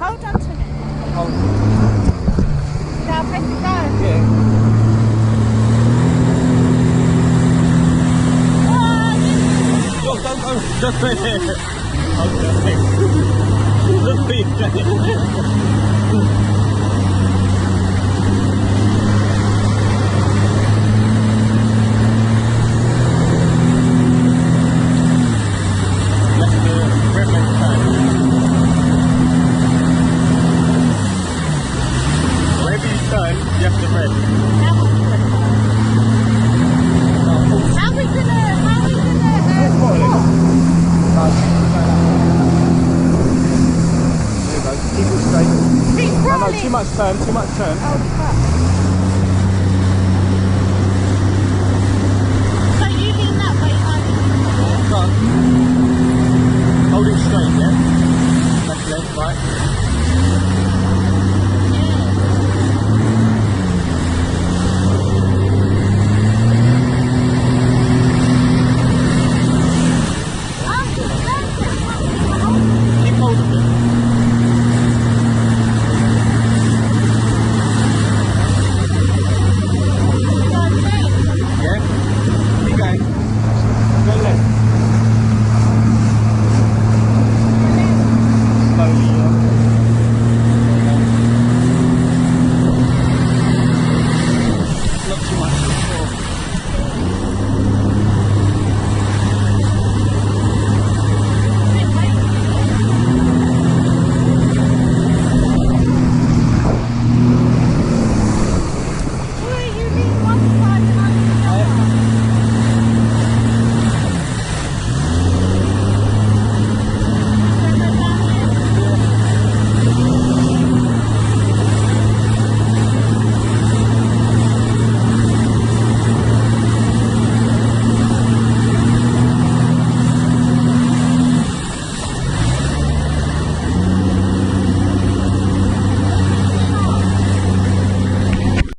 hold on to me. Hold. Now press it go. Yeah. Don't go. Just right there. Okay. Look for you. You have to press. How we gonna There you go. Keep it straight. keep No, rolling? too much turn, too much turn. Oh fuck. So you lean that way, Hold it straight, yeah? Left, left, right.